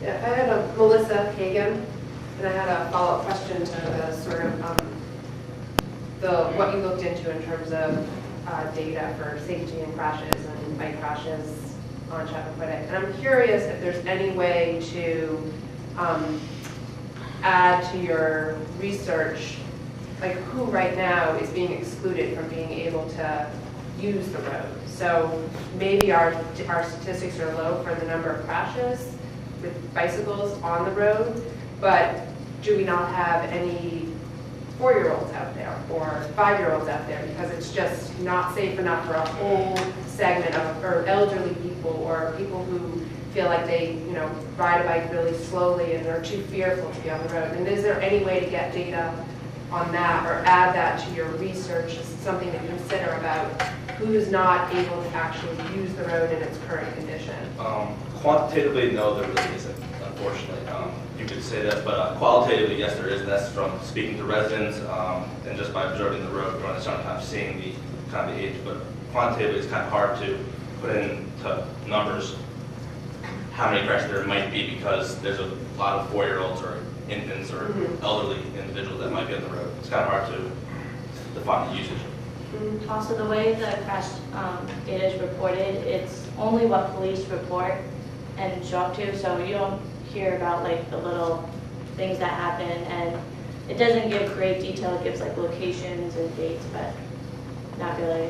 Yeah, I had a Melissa Hagan, and I had a follow-up question to the sort of what you looked into in terms of data for safety and crashes and bike crashes on Chappaquiddick. And I'm curious if there's any way to add to your research, like who right now is being excluded from being able to use the road. So maybe our statistics are low for the number of crashes with bicycles on the road, but do we not have any 4-year-olds out there or 5-year-olds out there because it's just not safe enough for a whole segment of or elderly people or people who feel like they ride a bike really slowly and they're too fearful to be on the road. And is there any way to get data on that or add that to your research as something to consider about who's not able to actually use the road in its current condition? Quantitatively, no, there really isn't, unfortunately. You could say that, but qualitatively, yes, there is. And that's from speaking to residents and just by observing the road, running sometimes seeing the kind of the age. But quantitatively, it's kind of hard to put into numbers how many crashes there might be because there's a lot of 4-year-olds or infants or elderly individuals that might be on the road. It's kind of hard to define the usage. Also, the way the crash data is reported, it's only what police report and show up to, so you don't hear about like the little things that happen, and it doesn't give great detail. It gives like locations and dates, but not really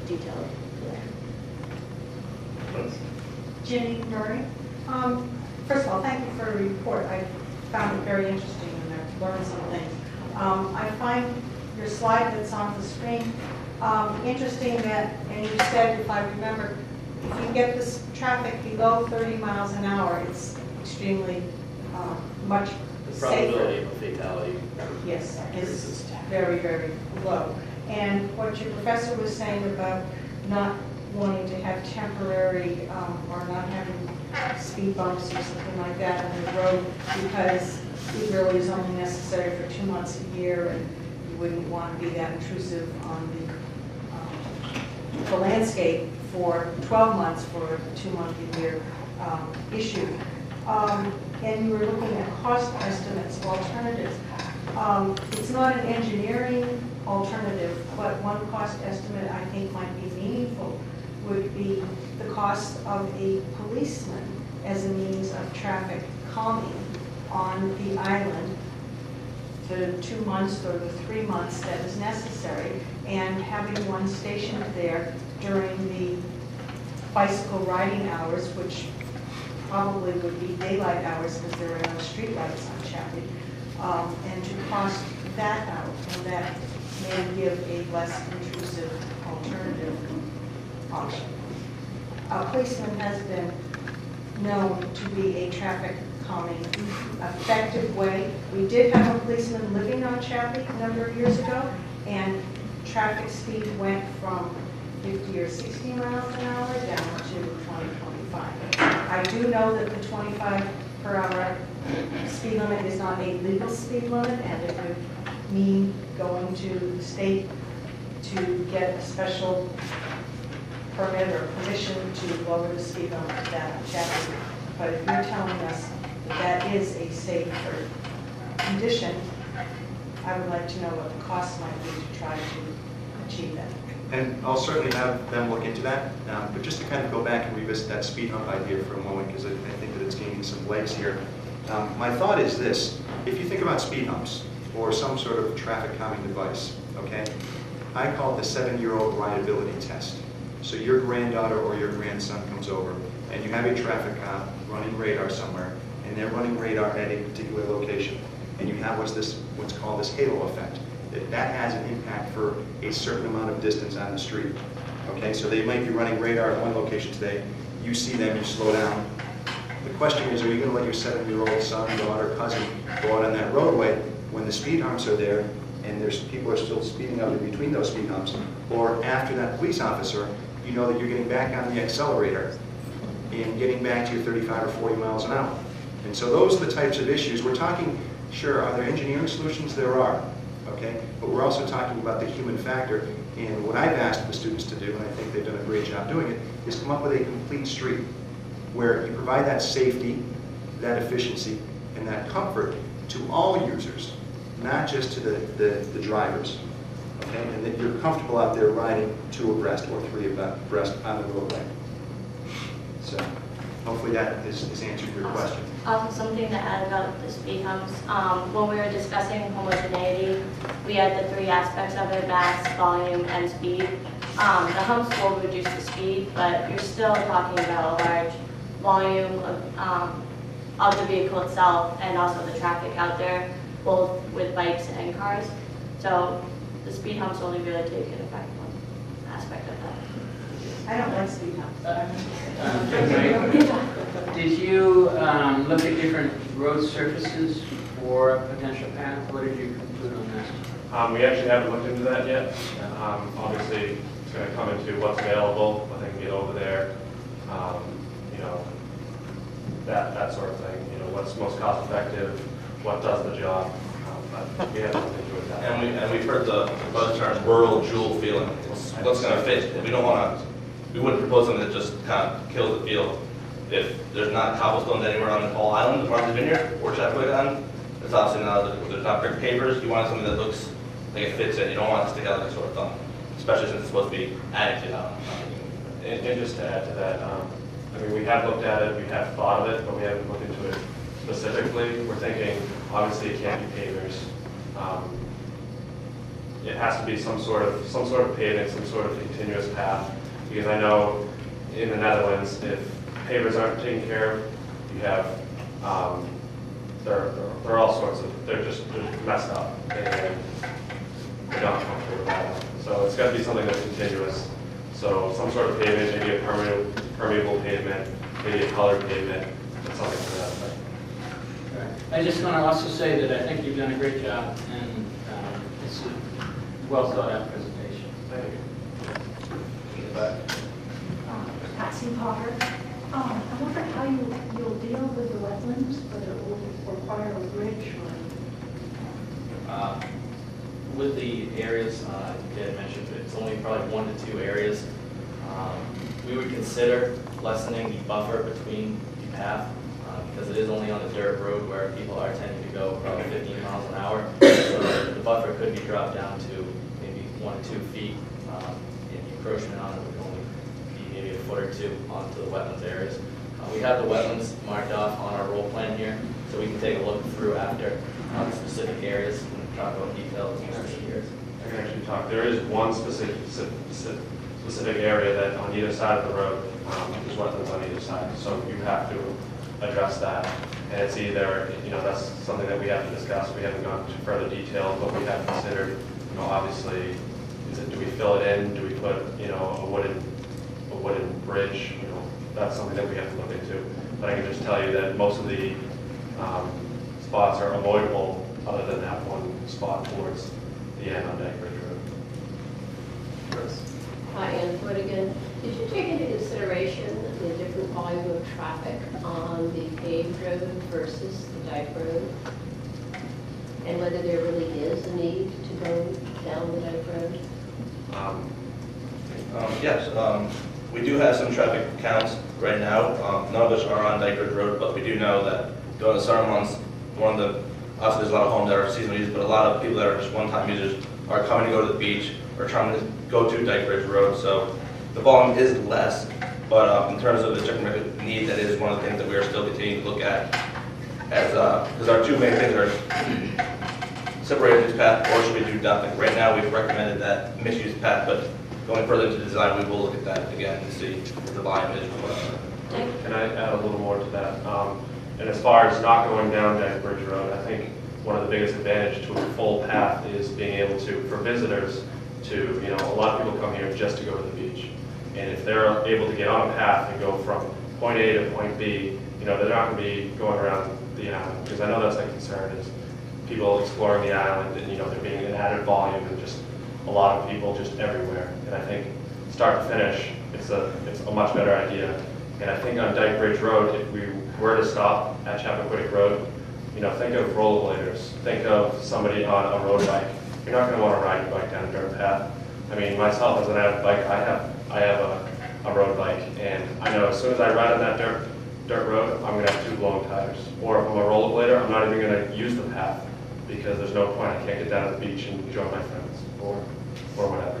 detailed. Jenny Murray. First of all, thank you for the report. I found it very interesting and I've learned some things. I find your slide that's on the screen interesting that, and you said, if I remember, if you get this traffic below 30 miles an hour, it's extremely much The safer. probability of a fatality. Yes, is very, very low. And what your professor was saying about not wanting to have temporary or not having speed bumps or something like that on the road because it really is only necessary for 2 months a year and you wouldn't want to be that intrusive on the landscape for 12 months for a 2-month-a-year issue. And you were looking at cost estimates of alternatives. It's not an engineering alternative, but one cost estimate I think might be meaningful would be the cost of a policeman as a means of traffic calming on the island the 2 months or the 3 months that is necessary, and having one stationed there during the bicycle riding hours, which probably would be daylight hours because there are no street lights on Chappie, and to cost that out, and that may give a less intrusive alternative option. A policeman has been known to be a traffic calming effective way. We did have a policeman living on Chappie a number of years ago, and traffic speed went from 50 or 60 miles an hour down to 20, 25. I do know that the 25 per hour speed limit is not a legal speed limit, and it would mean going to the state to get a special permit or permission to lower the speed limit down Chappie. But if you're telling us that that is a safer condition, I would like to know what the cost might be to try to achieve that. And I'll certainly have them look into that. But just to kind of go back and revisit that speed hump idea for a moment, because I think that it's gaining some legs here. My thought is this: if you think about speed humps or some sort of traffic calming device, okay, I call it the 7-year-old rideability test. So your granddaughter or your grandson comes over, and you have a traffic cop running radar somewhere, and they're running radar at a particular location, and you have what's called this halo effect. That has an impact for a certain amount of distance on the street. Okay, so they might be running radar at one location today. You see them, you slow down. The question is, are you going to let your 7-year-old son, daughter, cousin go out on that roadway when the speed humps are there and people are still speeding up in between those speed humps? Or after that police officer, you know that you're getting back on the accelerator and getting back to your 35 or 40 miles an hour. And so those are the types of issues. We're talking, sure, are there engineering solutions? There are. Okay, but we're also talking about the human factor, and what I've asked the students to do, and I think they've done a great job doing it, is come up with a complete street where you provide that safety, that efficiency and that comfort to all users, not just to the drivers. Okay? And that you're comfortable out there riding 2 abreast or 3 abreast on the roadway. So hopefully that has answered your question. Also, something to add about the speed humps. When we were discussing homogeneity, we had the 3 aspects of it: mass, volume, and speed. The humps will reduce the speed, but you're still talking about a large volume of the vehicle itself and also the traffic out there, both with bikes and cars. So the speed humps only really take an effect one aspect of that. I don't like speed humps. Did you look at different road surfaces for a potential path? What did you conclude on that? We actually haven't looked into that yet. Obviously, it's going to come into what's available, what they can get over there, you know, that sort of thing. You know, what's most cost effective, what does the job. But we haven't looked into it that And we've heard the buzz term rural jewel feeling. What's going to fit? We don't want to. We wouldn't propose something that just kind of kills the field. If there's not cobblestones anywhere on the whole island, Martha's Vineyard or Chappaquiddick Island, it's obviously not. There's not brick pavers. You want something that looks like it fits in. You don't want it to stick out like a sore thumb, especially since it's supposed to be added to the island. And just to add to that, I mean, we have looked at it, we have thought of it, but we haven't looked into it specifically. We're thinking, obviously, it can't be pavers. It has to be some sort of paving, some sort of continuous path. Because I know in the Netherlands, if pavers aren't taken care of, you have they're all sorts of they're messed up and they're not comfortable with that. So it's got to be something that's continuous. So some sort of pavement, maybe a permeable pavement, maybe a colored pavement, something to that effect. I just want to also say that I think you've done a great job, and it's a well thought out presentation. Thank you. Patsy Potter. I wonder how you'll deal with the wetlands, whether it will require a bridge or... With the areas, Dad mentioned, it's only probably 1 to 2 areas. We would consider lessening the buffer between the path because it is only on a dirt road where people are tending to go probably 15 miles an hour. So the buffer could be dropped down to maybe 1 to 2 feet. And the encroachment on it would only be maybe a foot or 2 onto the wetlands areas. We have the wetlands marked off on our roll plan here, so we can take a look through after the specific areas and talk about details in specific areas. I can actually talk. There is one specific area that on either side of the road, there's wetlands on either side, so you have to address that. And it's either, you know, that's something that we have to discuss. We haven't gone into further detail, but we have considered, you know, obviously, do we fill it in? Do we put, you know, a wooden bridge? You know, that's something that we have to look into. But I can just tell you that most of the spots are avoidable, other than that one spot towards the end on Dyke Bridge Road. Hi, Ann Whittigan. Did you take into consideration the different volume of traffic on the paved road versus the Dyke Road? And whether there really is a need to go down the Dyke Road? Yes, we do have some traffic counts right now. None of us are on Dyke Ridge Road, but we do know that during the summer months, obviously there's a lot of homes that are seasonal users, but a lot of people that are just one-time users are coming to go to the beach or trying to go to Dyke Ridge Road. So the volume is less, but in terms of the chicken market need, that is one of the things that we are still continuing to look at, as because our 2 main things are separated this path, or should we do nothing? Right now, we've recommended that mixed-use path, but going further into the design, we will look at that again and see if the volume is required. Can I add a little more to that? And as far as not going down Dyke Bridge Road, I think one of the biggest advantages to a full path is being able to, for visitors, to, you know, a lot of people come here just to go to the beach. And if they're able to get on a path and go from point A to point B, you know, they're not going to be going around the island, because I know that's a concern, is people exploring the island and, you know, there being an added volume and just a lot of people just everywhere. And I think start to finish, it's a much better idea. And I think on Dyke Bridge Road, if we were to stop at Chappaquiddick Road, you know, think of rollerbladers, think of somebody on a road bike. You're not going to want to ride your bike down a dirt path. I mean, myself as an avid bike, I have a road bike, and I know as soon as I ride on that dirt dirt road, I'm gonna have 2 blown tires. Or if I'm a rollerblader, I'm not even gonna use the path because there's no point. I can't get down to the beach and join my friends or whatever.